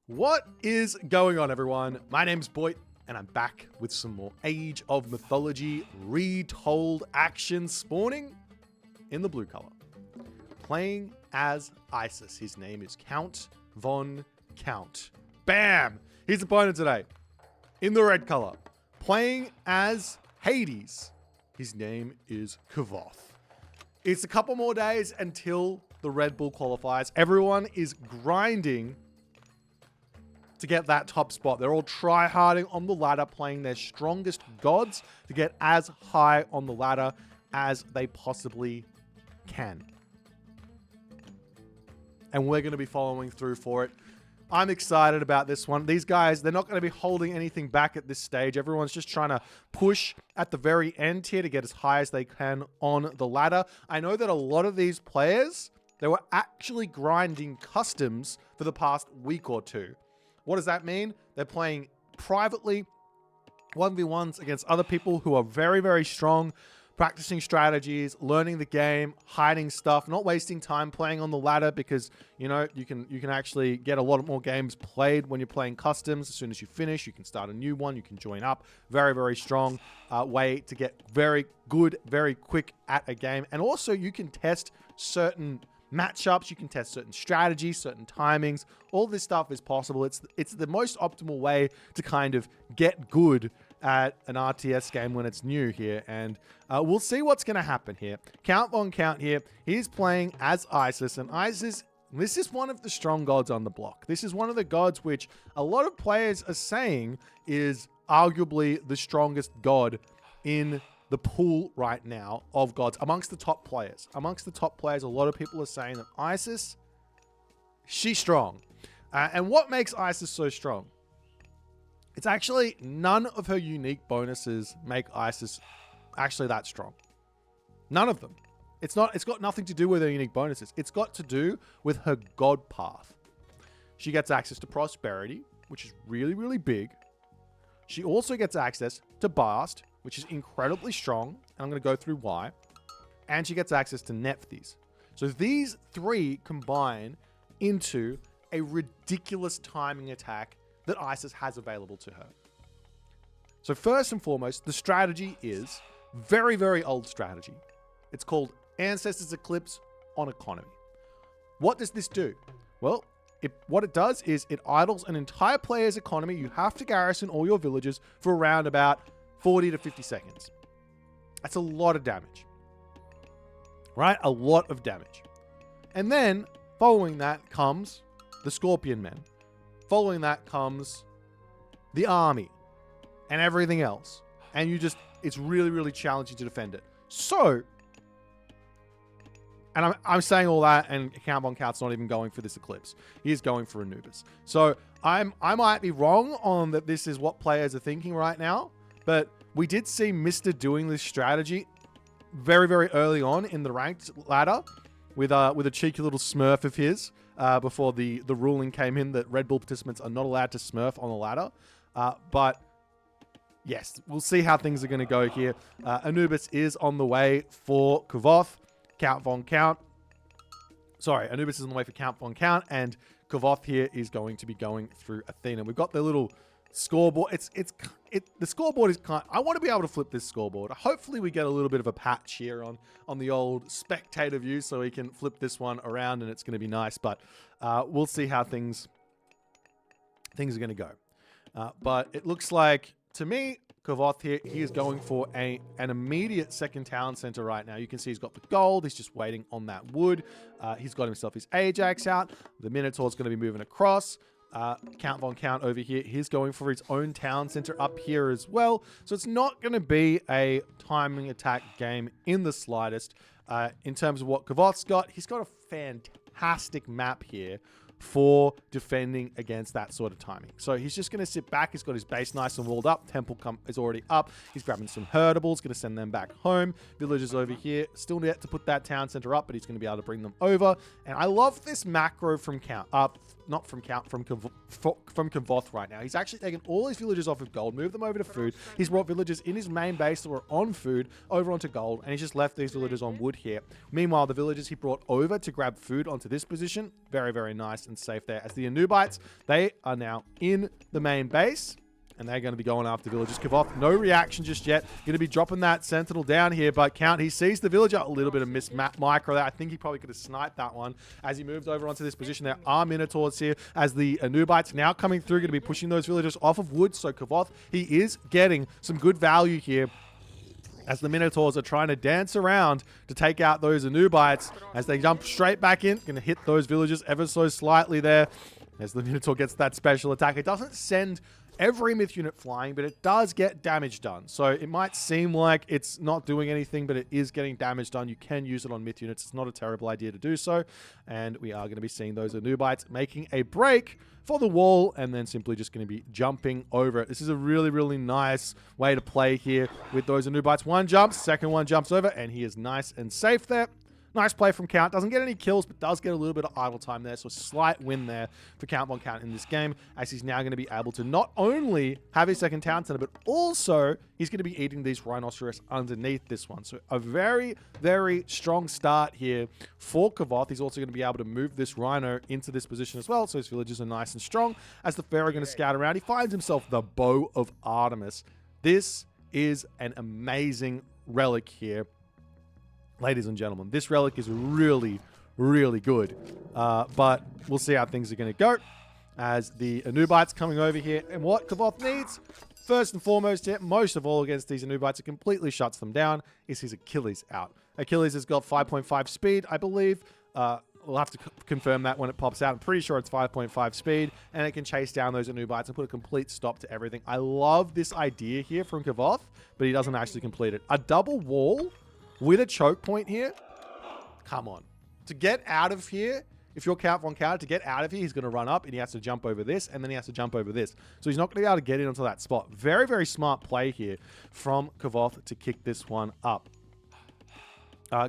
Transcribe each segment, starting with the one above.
What is going on, everyone? My name's Boit, and I'm back with some more Age of Mythology retold action spawning in the blue color. Playing as Isis. His name is Count Von Count. Bam! His opponent today. In the red color. Playing as Hades. His name is Kvoth. It's a couple more days until the Red Bull qualifiers. Everyone is grinding to get that top spot. They're all try-harding on the ladder, playing their strongest gods to get as high on the ladder as they possibly can. And we're going to be following through for it. I'm excited about this one. These guys, they're not going to be holding anything back at this stage. Everyone's just trying to push at the very end here to get as high as they can on the ladder. I know that a lot of these players, they were actually grinding customs for the past week or two. What does that mean? They're playing privately 1v1s against other people who are very, very strong, practicing strategies, learning the game, hiding stuff, not wasting time playing on the ladder because, you know, you can actually get a lot more games played when you're playing customs. As soon as you finish, you can start a new one, you can join up. Very, very strong way to get very good, very quick at a game. And also you can test certain matchups, you can test certain strategies, certain timings. All this stuff is possible. It's the most optimal way to kind of get good at an RTS game when it's new here. And we'll see what's going to happen here. Count Von Count here. He's playing as Isis. And Isis, this is one of the strong gods on the block. This is one of the gods which a lot of players are saying is arguably the strongest god in the pool right now of gods amongst the top players. Amongst the top players, a lot of people are saying that Isis, she's strong. And what makes Isis so strong? It's actually none of her unique bonuses make Isis actually that strong. None of them. It's got nothing to do with her unique bonuses. It's got to do with her god path. She gets access to prosperity, which is really, really big. She also gets access to Bast, which is incredibly strong, and I'm going to go through why. And she gets access to Nephthys. So these three combine into a ridiculous timing attack that Isis has available to her. So first and foremost, the strategy is very, very old strategy. It's called Ancestors Eclipse on Economy. What does this do? Well, what it does is it idles an entire player's economy. You have to garrison all your villages for around about 40 to 50 seconds. That's a lot of damage, right? A lot of damage. And then following that comes the Scorpion Men. Following that comes the army and everything else. And it's really, really challenging to defend it. So, and I'm saying all that, and Count Von Count's not even going for this Eclipse. He's going for Anubis. So I might be wrong on that this is what players are thinking right now, but we did see Mr. doing this strategy very, very early on in the ranked ladder with a cheeky little smurf of his before the ruling came in that Red Bull participants are not allowed to smurf on the ladder. But yes, we'll see how things are going to go here. Anubis is on the way for Kvoth. Count Von Count. Sorry, Anubis is on the way for Count Von Count, and Kvoth here is going to be going through Athena. We've got the little scoreboard. The scoreboard is kind. I want to be able to flip this scoreboard. Hopefully, we get a little bit of a patch here on the old spectator view, so we can flip this one around, and it's going to be nice. But we'll see how things are going to go. But it looks like, to me, Kvoth here, he is going for an immediate second town center right now. You can see he's got the gold. He's just waiting on that wood. He's got himself his Ajax out. The Minotaur's going to be moving across. Count Von Count over here, he's going for his own town center up here as well. So it's not going to be a timing attack game in the slightest. In terms of what Kvoth's got, he's got a fantastic map here for defending against that sort of timing. So he's just going to sit back. He's got his base nice and walled up. Temple is already up. He's grabbing some herdables, going to send them back home. Villagers over here, still yet to put that town center up, but he's going to be able to bring them over. And I love this macro from Kvoth right now. He's actually taken all his villagers off of gold, moved them over to food. He's brought villagers in his main base that were on food over onto gold, and he's just left these villagers on wood here. Meanwhile, the villagers he brought over to grab food onto this position, Very, very nice and safe there. As the Anubites, they are now in the main base. And they're going to be going after villagers. Kvoth, no reaction just yet. Going to be dropping that sentinel down here. But Count, he sees the villager. A little bit of miss micro there. I think he probably could have sniped that one. As he moves over onto this position, there are Minotaurs here. As the Anubites now coming through, going to be pushing those villagers off of wood. So Kvoth, he is getting some good value here. As the Minotaurs are trying to dance around to take out those Anubites. As they jump straight back in. Going to hit those villagers ever so slightly there. As the Minotaur gets that special attack. It doesn't send every myth unit flying, but it does get damage done. So it might seem like it's not doing anything, but it is getting damage done. You can use it on myth units. It's not a terrible idea to do so. And we are going to be seeing those Anubites making a break for the wall and then simply just going to be jumping over it. This is a really, really nice way to play here with those Anubites. One jumps, second one jumps over, and he is nice and safe there. Nice play from Count. Doesn't get any kills, but does get a little bit of idle time there. So a slight win there for Count Von Count in this game, as he's now going to be able to not only have his second town center, but also he's going to be eating these rhinoceros underneath this one. So a very, very strong start here for Kvoth. He's also going to be able to move this rhino into this position as well. So his villagers are nice and strong. As the pharaoh going to scout around, he finds himself the Bow of Artemis. This is an amazing relic here. Ladies and gentlemen, this relic is really, really good. But we'll see how things are going to go as the Anubites coming over here. And what Kvoth needs, first and foremost here, most of all against these Anubites, it completely shuts them down, is his Achilles out. Achilles has got 5.5 speed, I believe. We'll have to confirm that when it pops out. I'm pretty sure it's 5.5 speed, and it can chase down those Anubites and put a complete stop to everything. I love this idea here from Kvoth, but he doesn't actually complete it. A double wall with a choke point here? Come on. To get out of here, if you're Count Von Count, to get out of here, he's going to run up and he has to jump over this, and then he has to jump over this. So he's not going to be able to get into that spot. Very, very smart play here from Kvoth to kick this one up.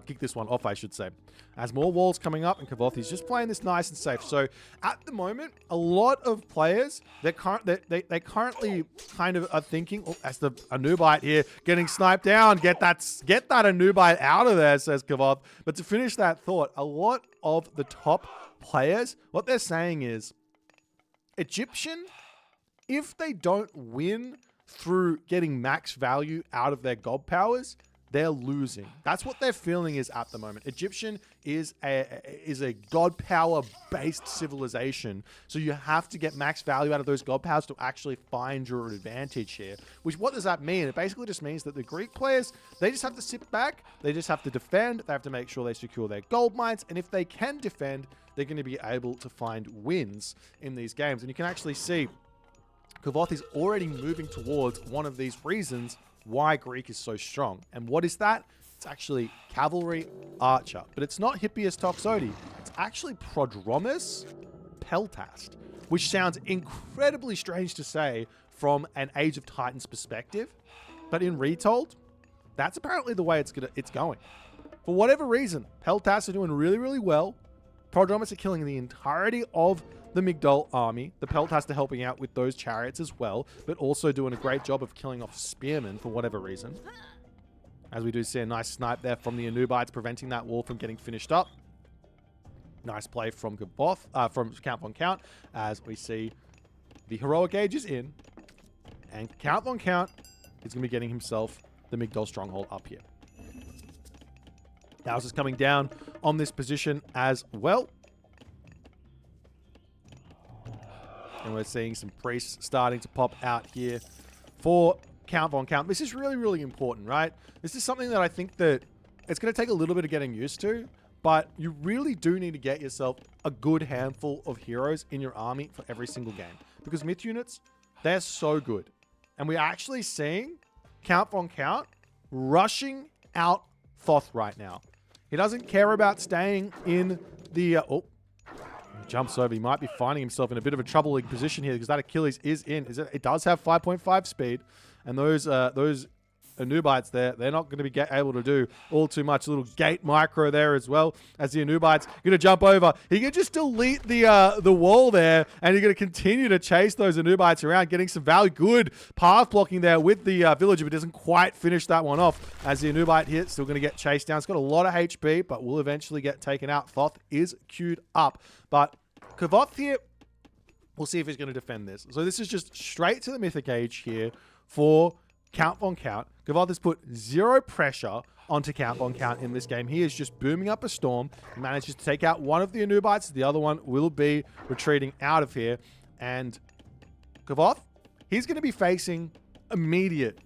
Kick this one off, I should say. As more walls coming up, and Kvoth, he's just playing this nice and safe. So at the moment, a lot of players, they currently kind of are thinking, oh, as the Anubite here getting sniped down, get that Anubite out of there, says Kvoth. But to finish that thought, a lot of the top players, what they're saying is, Egyptian, if they don't win through getting max value out of their god powers, they're losing. That's what they're feeling is at the moment. Egyptian is a god power based civilization. So you have to get max value out of those god powers to actually find your advantage here. Which, what does that mean? It basically just means that the Greek players, they just have to sit back. They just have to defend. They have to make sure they secure their gold mines. And if they can defend, they're going to be able to find wins in these games. And you can actually see Kvoth is already moving towards one of these reasons why Greek is so strong. And what is that? It's actually Cavalry Archer. But it's not Hippias Toxotes. It's actually Range Peltast, which sounds incredibly strange to say from an Age of Titans perspective. But in Retold, that's apparently the way it's going. For whatever reason, Peltast are doing really, really well. Prodromus are killing the entirety of the Migdol army. The Peltast are helping out with those chariots as well, but also doing a great job of killing off spearmen for whatever reason. As we do see a nice snipe there from the Anubites, preventing that wall from getting finished up. Nice play from Kvoth, from Count Von Count, as we see the heroic age is in, and Count Von Count is going to be getting himself the Migdol stronghold up here. Now is coming down on this position as well. And we're seeing some priests starting to pop out here for Count Von Count. This is really, really important, right? This is something that I think that it's going to take a little bit of getting used to, but you really do need to get yourself a good handful of heroes in your army for every single game. Because myth units, they're so good. And we're actually seeing Count Von Count rushing out Kvoth right now. He doesn't care about staying in the... jumps over. He might be finding himself in a bit of a troubling position here because that Achilles is in. It does have 5.5 speed, and those Anubites there. They're not going to be able to do all too much. A little gate micro there as well, as the Anubites going to jump over. He can just delete the wall there, and you're going to continue to chase those Anubites around, getting some value. Good path blocking there with the villager, but doesn't quite finish that one off, as the Anubite here still going to get chased down. It's got a lot of HP, but will eventually get taken out. Kvoth is queued up, but Kvoth here, we'll see if he's going to defend this. So this is just straight to the Mythic Age here for Count Von Count. Kvoth has put zero pressure onto Count Von Count in this game. He is just booming up a storm. He manages to take out one of the Anubites. The other one will be retreating out of here. And Kvoth, he's going to be facing immediate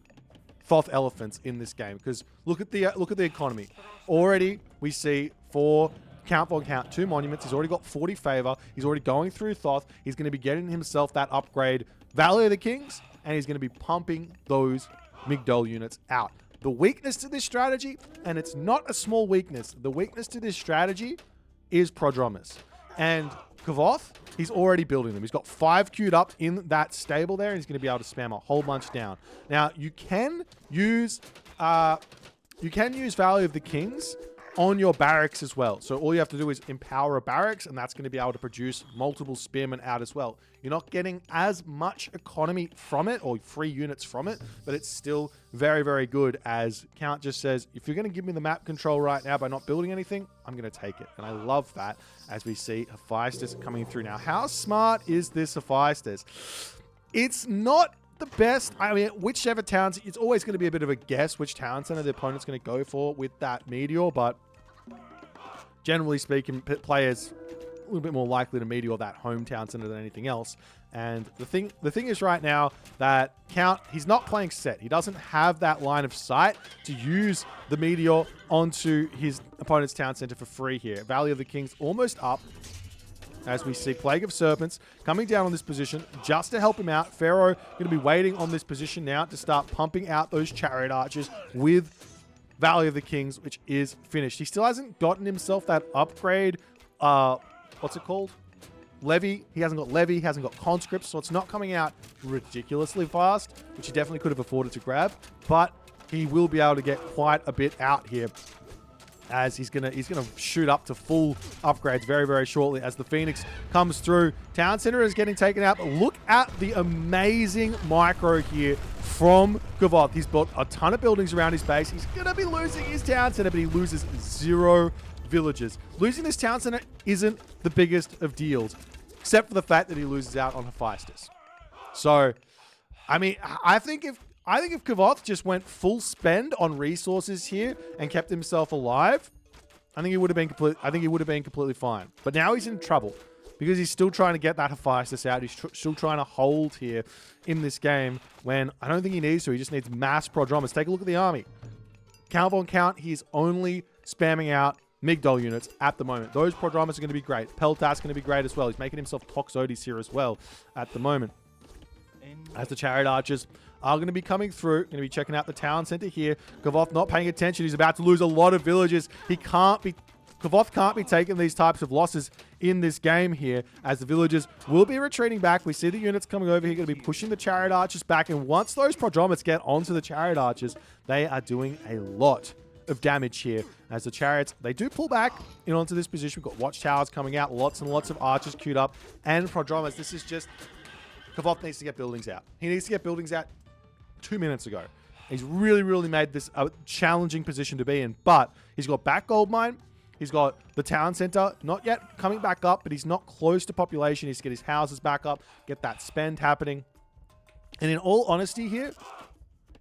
Thoth elephants in this game, because look at the economy. Already we see for Count Von Count 2 monuments. He's already got 40 favor. He's already going through Thoth. He's going to be getting himself that upgrade Valley of the Kings, and he's going to be pumping those Migdol units out. The weakness to this strategy, and it's not a small weakness, the weakness to this strategy is Prodromus. And Kvoth, he's already building them. He's got 5 queued up in that stable there, and he's going to be able to spam a whole bunch down. Now, you can use Valley of the Kings on your barracks as well. So all you have to do is empower a barracks, and that's going to be able to produce multiple spearmen out as well. You're not getting as much economy from it, or free units from it, but it's still very, very good, as Count just says, if you're going to give me the map control right now by not building anything, I'm going to take it. And I love that, as we see Hephaestus coming through. Now, how smart is this Hephaestus? It's not the best. I mean, whichever towns, it's always going to be a bit of a guess which town center the opponent's going to go for with that meteor, but generally speaking, players a little bit more likely to meteor that hometown center than anything else. And the thing is right now that Count, he's not playing set. He doesn't have that line of sight to use the meteor onto his opponent's town center for free here. Valley of the Kings almost up, as we see Plague of Serpents coming down on this position just to help him out. Pharaoh going to be waiting on this position now to start pumping out those Chariot Archers with Valley of the Kings, which is finished. He still hasn't gotten himself that upgrade. What's it called? Levy. He hasn't got Levy. He hasn't got Conscripts, so it's not coming out ridiculously fast, which he definitely could have afforded to grab, but he will be able to get quite a bit out here, as he's gonna shoot up to full upgrades very, very shortly as the Phoenix comes through. Town center is getting taken out, but look at the amazing micro here from Kvoth. He's built a ton of buildings around his base. He's gonna be losing his town center, but he loses 0 villages. Losing this town center isn't the biggest of deals, except for the fact that he loses out on Hephaestus. So, I mean, I think if Kvoth just went full spend on resources here and kept himself alive, I think he would have been completely fine. But now he's in trouble because he's still trying to get that Hephaestus out. He's still trying to hold here in this game when I don't think he needs to. He just needs mass Prodromus. Take a look at the army. Count Von Count, he's only spamming out Migdol units at the moment. Those Prodromus are going to be great. Peltast going to be great as well. He's making himself Toxotes here as well at the moment. As the Chariot Archers are going to be coming through, going to be checking out the town center here. Kvoth not paying attention. He's about to lose a lot of villages. Kvoth can't be taking these types of losses in this game here, as the villagers will be retreating back. We see the units coming over here, going to be pushing the Chariot Archers back, and once those Prodromus get onto the Chariot Archers, they are doing a lot of damage here, as the Chariots, they do pull back in onto this position. We've got Watchtowers coming out, lots and lots of Archers queued up, and Prodromus. This is just, Kvoth needs to get buildings out. He needs to get buildings out 2 minutes ago. He's really, really made this a challenging position to be in, but he's got back gold mine. He's got the town center, not yet coming back up, but he's not close to population. He's to get his houses back up, get that spend happening. And in all honesty here,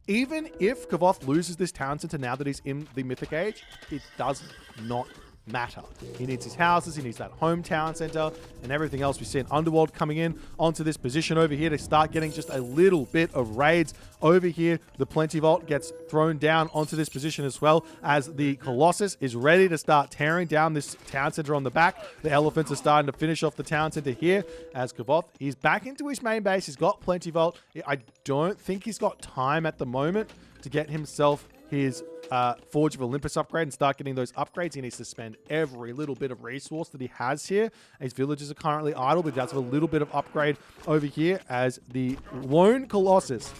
even if Kvoth loses this town center now that he's in the Mythic Age, it does not matter. He needs his houses, he needs that hometown center, and everything else. We see an Underworld coming in onto this position over here to start getting just a little bit of raids over here. The Plenty Vault gets thrown down onto this position as well, as the Colossus is ready to start tearing down this town center on the back. The Elephants are starting to finish off the town center here, as Kvoth, he's back into his main base. He's got Plenty Vault. I don't think he's got time at the moment to get himself his Forge of Olympus upgrade and start getting those upgrades. He needs to spend every little bit of resource that he has here. His villages are currently idle, but he does have a little bit of upgrade over here, as the lone Colossus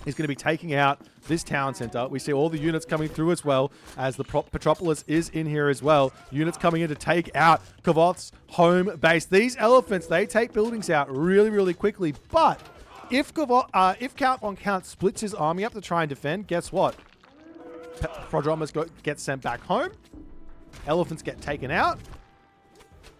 He's going to be taking out this town center. We see all the units coming through as well, as the Petropolis is in here as well. Units coming in to take out Kvoth's home base. These elephants, they take buildings out really, really quickly. But if Count von Count splits his army up to try and defend, guess what? Prodromus gets sent back home. Elephants get taken out.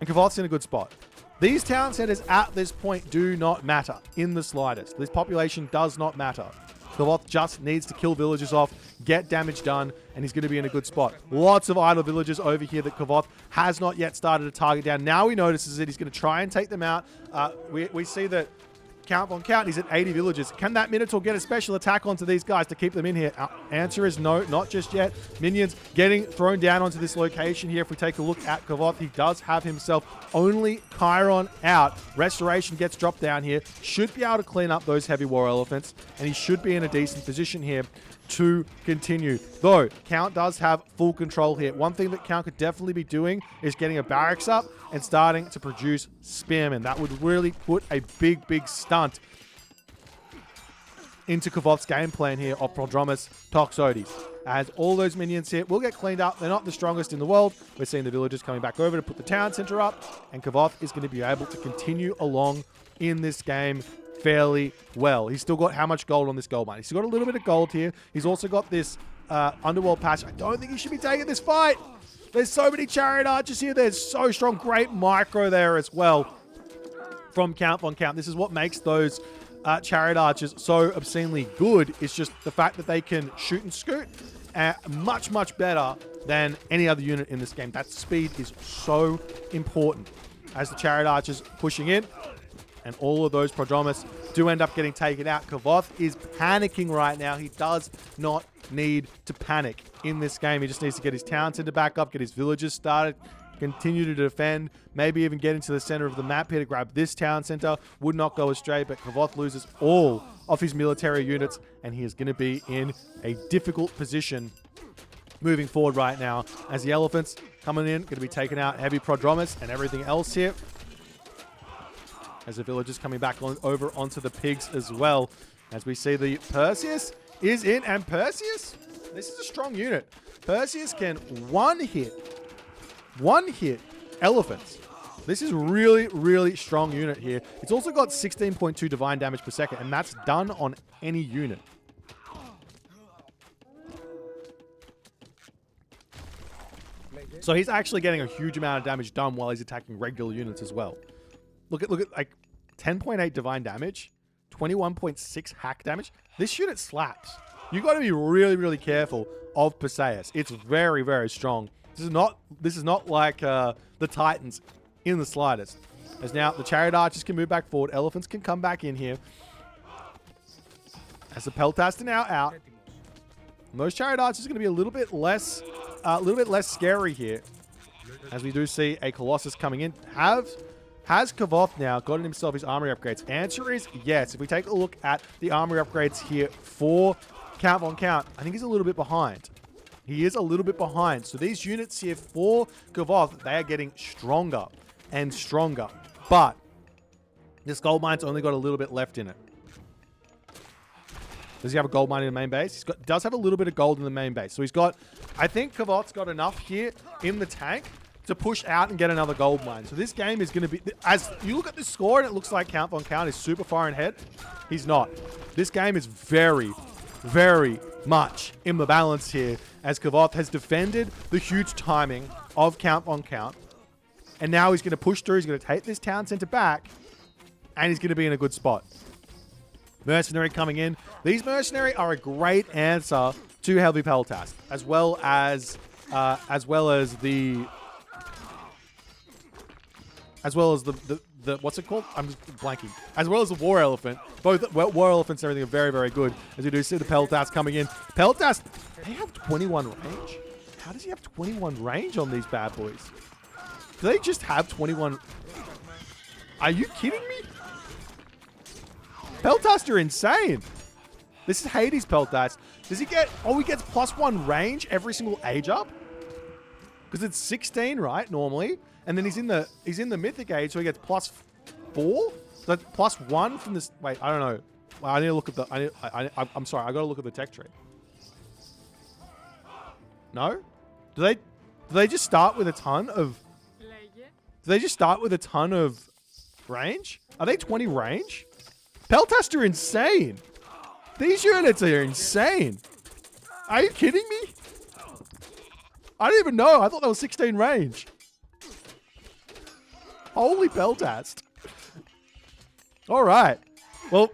And Kvoth's in a good spot. These town centers at this point do not matter in the slightest. This population does not matter. Kvoth just needs to kill villagers off, get damage done, and he's going to be in a good spot. Lots of idle villagers over here that Kvoth has not yet started to target down. Now he notices that he's going to try and take them out. We see that Count von Count, he's at 80 villagers. Can that Minotaur get a special attack onto these guys to keep them in here? Answer is no, not just yet. Minions getting thrown down onto this location here. If we take a look at Kvoth, he does have himself only Chiron out. Restoration gets dropped down here. Should be able to clean up those heavy war elephants, and he should be in a decent position here to continue. Though, Count does have full control here. One thing that Count could definitely be doing is getting a barracks up and starting to produce spearmen. That would really put a big, big stunt into Kvoth's game plan here of Prodromus Toxotes. As all those minions here will get cleaned up. They're not the strongest in the world. We're seeing the villagers coming back over to put the town center up, and Kvoth is going to be able to continue along in this game fairly well. He's still got how much gold on this gold mine? He's still got a little bit of gold here. He's also got this underworld patch. I don't think he should be taking this fight. There's so many chariot archers here. They're so strong. Great micro there as well from Count von Count. This is what makes those chariot archers so obscenely good. It's just the fact that they can shoot and scoot much, much better than any other unit in this game. That speed is so important as the chariot archers pushing in. And all of those Prodromus do end up getting taken out. Kvoth is panicking right now. He does not need to panic in this game. He just needs to get his town center back up, get his villagers started, continue to defend, maybe even get into the center of the map here to grab this town center. Would not go astray, but Kvoth loses all of his military units, and he is going to be in a difficult position moving forward right now. As the elephants coming in, going to be taking out heavy Prodromus and everything else here. As the villagers coming back over onto the pigs as well. As we see the Perseus is in, and Perseus, this is a strong unit. Perseus can one hit elephants. This is really, really strong unit here. It's also got 16.2 divine damage per second, and that's done on any unit. So he's actually getting a huge amount of damage done while he's attacking regular units as well. Look at like 10.8 divine damage, 21.6 hack damage. This unit slaps. You got to be really, really careful of Perseus. It's very, very strong. This is not like the Titans in the slightest. As now the chariot archers can move back forward, elephants can come back in here. As the Peltast are now out, and those chariot archers are going to be a little bit less scary here. As we do see a Colossus coming in. Has Kvoth now gotten himself his armory upgrades? Answer is yes. If we take a look at the armory upgrades here for Count von Count, I think he's a little bit behind. He is a little bit behind. So these units here for Kvoth, they are getting stronger and stronger. But this gold mine's only got a little bit left in it. Does he have a gold mine in the main base? Does have a little bit of gold in the main base. So he's got, I think Kvoth's got enough here in the tank to push out and get another gold mine. So this game is going to be, as you look at the score and it looks like Count von Count is super far ahead. He's not. This game is very, very much in the balance here, as Kvoth has defended the huge timing of Count von Count. And now he's going to push through. He's going to take this town center back, and he's going to be in a good spot. Mercenary coming in. These mercenary are a great answer to Heavy Peltast, as well as the what's it called? I'm just blanking. As well as the War Elephant. Both War Elephants and everything are very, very good. As we do see the Peltast coming in. Peltast, they have 21 range. How does he have 21 range on these bad boys? Do they just have 21? Are you kidding me? Peltast are insane. This is Hades Peltast. Does he get, he gets +1 range every single age up? Because it's 16, right, normally? And then he's in the Mythic age, so he gets +4? So that's +1 from this, wait, I don't know. Well, I need to look at the... I'm sorry, I got to look at the tech tree. No? Do they just start with a ton of... Do they just start with a ton of range? Are they 20 range? Peltast are insane. These units are insane. Are you kidding me? I didn't even know. I thought that was 16 range. Holy Peltast. All right. Well,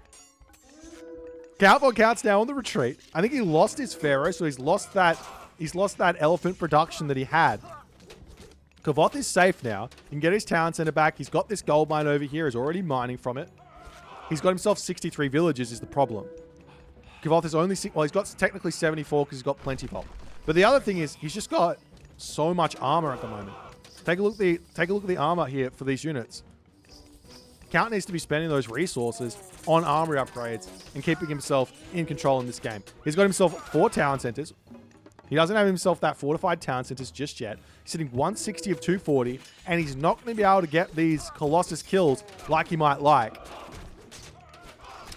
Kvoth now on the retreat. I think he lost his Pharaoh, so he's lost that elephant production that he had. Kvoth is safe now. He can get his town center back. He's got this gold mine over here. He's already mining from it. He's got himself 63 villages is the problem. Kvoth is only... Well, he's got technically 74 because he's got plenty of. But the other thing is he's just got so much armor at the moment. Take a look at the armor here for these units. Count needs to be spending those resources on armory upgrades and keeping himself in control in this game. He's got himself 4 town centers. He doesn't have himself that fortified town centers just yet. He's sitting 160 of 240, and he's not going to be able to get these Colossus kills like he might like.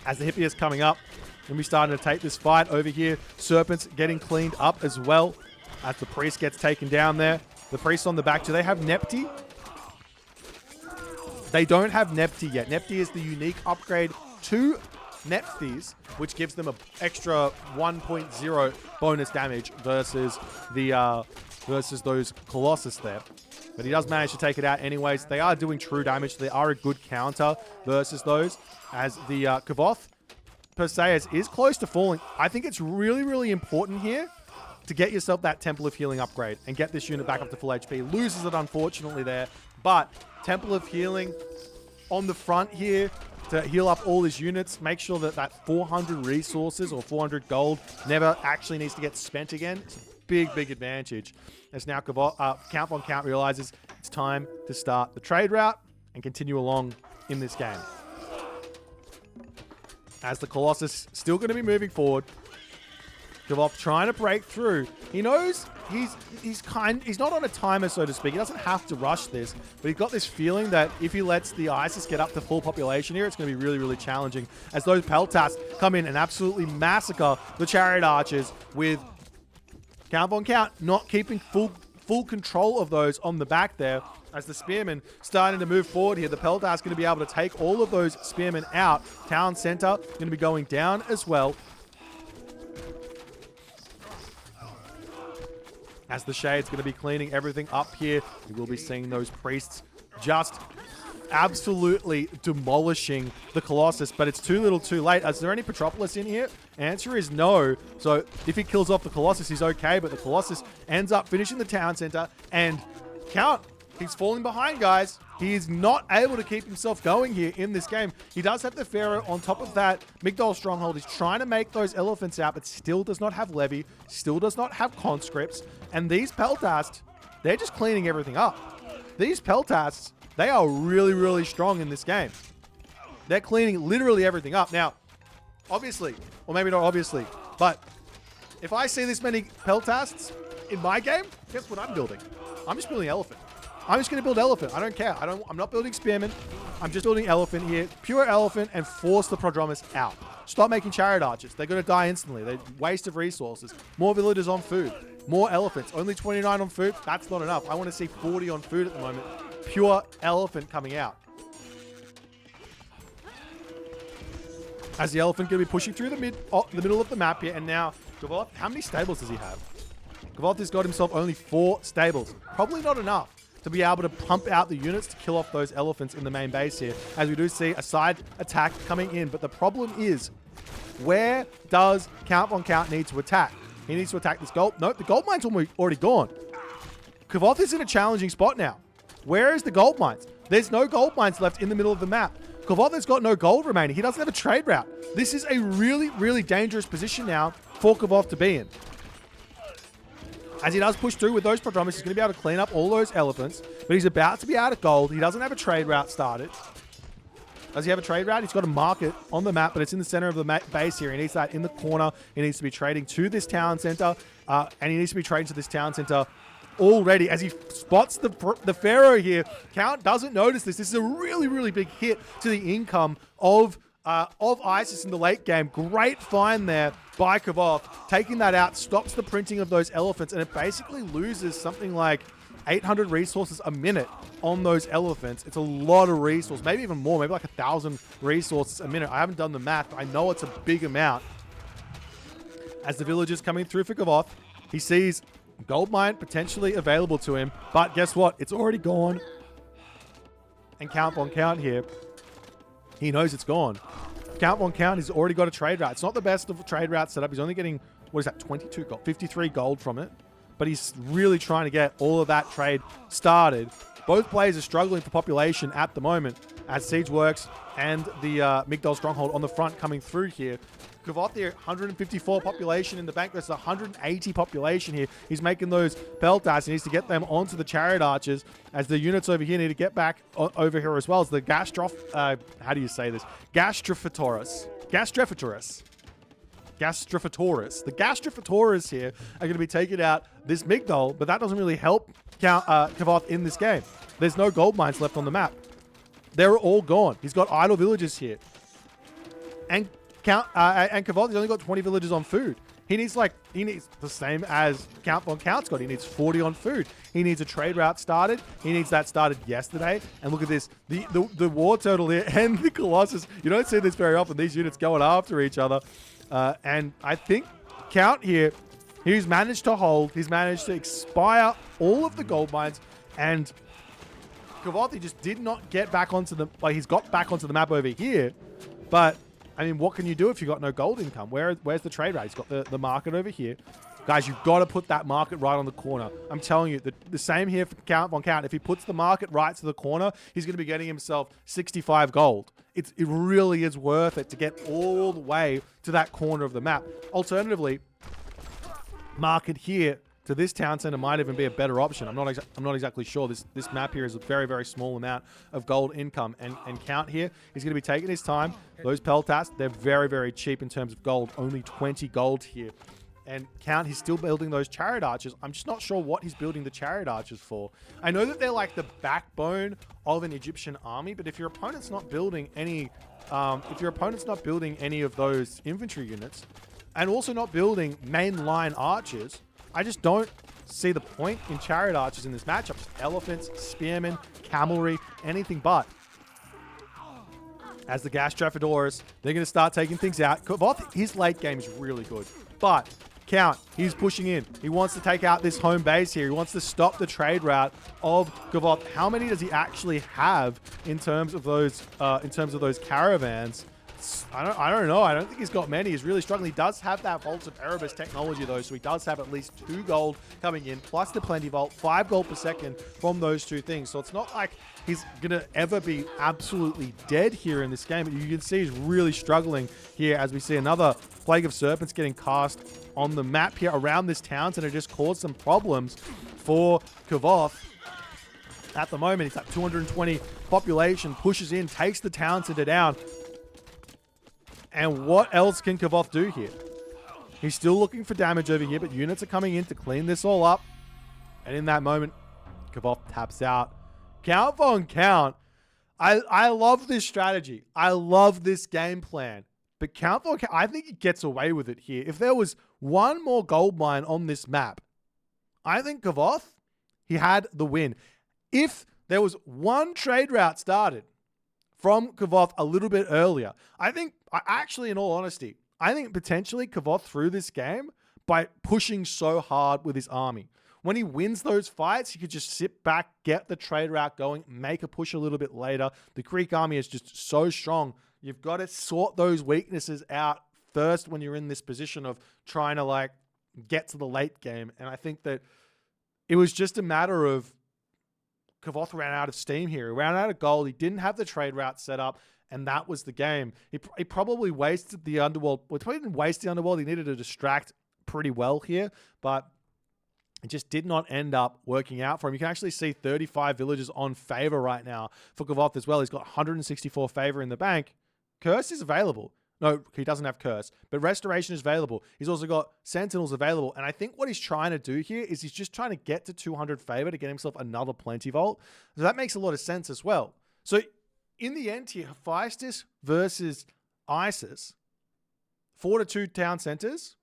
As the Hippie is coming up, and we're starting to take this fight over here. Serpents getting cleaned up as well as the priest gets taken down there. The priest on the back. Do they have Nepti? They don't have Nepti yet. Nepti is the unique upgrade to Nephthys, which gives them an extra 1.0 bonus damage versus the versus those Colossus there. But he does manage to take it out anyways. They are doing true damage. They are a good counter versus those. As the Kvoth, per se, is close to falling. I think it's really, really important here to get yourself that Temple of Healing upgrade and get this unit back up to full HP. Loses it, unfortunately, there. But Temple of Healing on the front here to heal up all his units. Make sure that that 400 resources or 400 gold never actually needs to get spent again. It's a big, big advantage. As now Count realizes it's time to start the trade route and continue along in this game. As the Colossus still going to be moving forward. Kvoth trying to break through. He knows he's not on a timer, so to speak. He doesn't have to rush this, but he's got this feeling that if he lets the ISIS get up to full population here, it's going to be really, really challenging. As those Peltasts come in and absolutely massacre the Chariot Archers with Count not keeping full control of those on the back there. As the Spearmen starting to move forward here, the Peltast going to be able to take all of those Spearmen out. Town Center going to be going down as well. As the Shade's going to be cleaning everything up here, we will be seeing those priests just absolutely demolishing the Colossus, but it's too little too late. Is there any Petropolis in here? Answer is no. So if he kills off the Colossus, he's okay, but the Colossus ends up finishing the town center, and Count, he's falling behind, guys. He is not able to keep himself going here in this game. He does have the Pharaoh on top of that Migdol Stronghold. He's trying to make those elephants out, but still does not have Levy, still does not have conscripts. And these Peltasts, they're just cleaning everything up. These Peltasts, they are really, really strong in this game. They're cleaning literally everything up. Now, obviously, or maybe not obviously, but if I see this many Peltasts in my game, guess what I'm building? I'm just building elephant. I'm just going to build elephant. I don't care. I'm not building spearmen. I'm just building elephant here. Pure elephant, and force the Prodromus out. Stop making chariot archers. They're going to die instantly. They're waste of resources. More villagers on food. More elephants. Only 29 on food. That's not enough. I want to see 40 on food at the moment. Pure elephant coming out. As the elephant going to be pushing through the middle of the map here. And now, Kvoth, how many stables does he have? Kvoth has got himself only 4 stables. Probably not enough to be able to pump out the units to kill off those elephants in the main base here. As we do see a side attack coming in. But the problem is, where does Count need to attack? He needs to attack this gold. Nope, the gold mine's already gone. Kvoth is in a challenging spot now. Where is the gold mines? There's no gold mines left in the middle of the map. Kvoth has got no gold remaining. He doesn't have a trade route. This is a really, really dangerous position now for Kvoth to be in. As he does push through with those Prodromus, he's going to be able to clean up all those elephants. But he's about to be out of gold. He doesn't have a trade route started. Does he have a trade route? He's got a market on the map, but it's in the center of the base here. He needs that in the corner. He needs to be trading to this town center. And he needs to be trading to this town center already. As he spots the Pharaoh here, Count doesn't notice this. This is a really, really big hit to the income of of ISIS in the late game. Great find there by Kvoth. Taking that out stops the printing of those elephants, and it basically loses something like 800 resources a minute on those elephants. It's a lot of resources, maybe even more, maybe like 1,000 resources a minute. I haven't done the math, but I know it's a big amount. As the villagers coming through for Kvoth, he sees gold mine potentially available to him, but guess what? It's already gone. And count on count here. He knows it's gone. Count on count, he's already got a trade route. It's not the best of trade route setup. He's only getting, what is that, 22 gold, 53 gold from it. But he's really trying to get all of that trade started. Both players are struggling for population at the moment as Siege Works and the Migdol Stronghold on the front coming through here. Kvoth here, 154 population in the bank. There's 180 population here. He's making those Peltasts. He needs to get them onto the Chariot Archers as the units over here need to get back over here as well as the how do you say this? Gastrofitoris. The Gastrofitoris here are going to be taking out this Migdol, but that doesn't really help Kvoth in this game. There's no gold mines left on the map. They're all gone. He's got idle villages here. And Kvoth, he's only got 20 villages on food. He needs the same as Count von Count's got. He needs 40 on food. He needs a trade route started. He needs that started yesterday. And look at this. The War Turtle here and the Colossus. You don't see this very often. These units going after each other. And I think Count here, he's managed to hold. He's managed to expire all of the gold mines. And Kvoth, he just did not get back onto the... he's got back onto the map over here. But... I mean, what can you do if you've got no gold income? Where's the trade rate? He's got the market over here. Guys, you've got to put that market right on the corner. I'm telling you, the same here for Count von Count. If he puts the market right to the corner, he's going to be getting himself 65 gold. It really is worth it to get all the way to that corner of the map. Alternatively, market here to this town center might even be a better option. I'm not exactly sure. This map here is a very, very small amount of gold income. And Count here, he's going to be taking his time. Those Peltasts, they're very, very cheap in terms of gold. Only 20 gold here. And Count, he's still building those Chariot Archers. I'm just not sure what he's building the Chariot Archers for. I know that they're like the backbone of an Egyptian army, but if your opponent's not building any, of those infantry units, and also not building mainline archers, I just don't see the point in Chariot Archers in this matchup. Just elephants, spearmen, cavalry, anything but. As the Gastrofitoris, they're going to start taking things out. Kvoth, his late game is really good. But Count, he's pushing in. He wants to take out this home base here. He wants to stop the trade route of Kvoth. How many does he actually have in terms of those caravans? I don't know. I don't think he's got many. He's really struggling. He does have that Vaults of Erebus technology, though, so he does have at least 2 gold coming in, plus the Plenty Vault, 5 gold per second from those 2 things. So it's not like he's going to ever be absolutely dead here in this game. But you can see he's really struggling here as we see another Plague of Serpents getting cast on the map here around this town, and it just caused some problems for Kvoth. At the moment, he's at 220 population, pushes in, takes the town center down. And what else can Kvoth do here? He's still looking for damage over here, but units are coming in to clean this all up. And in that moment, Kvoth taps out. Count von Count. I love this strategy. I love this game plan. But Count von Count, I think he gets away with it here. If there was one more gold mine on this map, I think Kvoth, he had the win. If there was one trade route started from Kvoth a little bit earlier, actually, in all honesty, I think potentially Kvoth threw this game by pushing so hard with his army. When he wins those fights, he could just sit back, get the trade route going, make a push a little bit later. The Greek army is just so strong. You've got to sort those weaknesses out first when you're in this position of trying to get to the late game. And I think that it was just a matter of Kvoth ran out of steam here. He ran out of gold. He didn't have the trade route set up, and that was the game. He probably wasted the Underworld. Well, he probably didn't waste the Underworld. He needed to distract pretty well here, but it just did not end up working out for him. You can actually see 35 villages on favor right now for Kvoth as well. He's got 164 favor in the bank. Curse is available. No, he doesn't have Curse, but Restoration is available. He's also got Sentinels available. And I think what he's trying to do here is he's just trying to get to 200 favor to get himself another Plenty Vault. So that makes a lot of sense as well. So in the end here, Hephaestus versus ISIS, 4-2 town centers.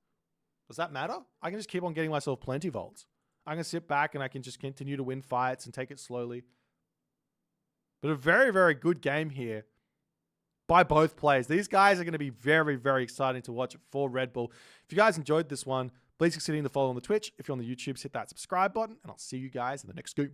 Does that matter? I can just keep on getting myself plenty volts. I can sit back and I can just continue to win fights and take it slowly. But a very, very good game here by both players. These guys are going to be very, very exciting to watch for Red Bull. If you guys enjoyed this one, please consider the follow on the Twitch. If you're on the YouTube, hit that subscribe button, and I'll see you guys in the next scoop.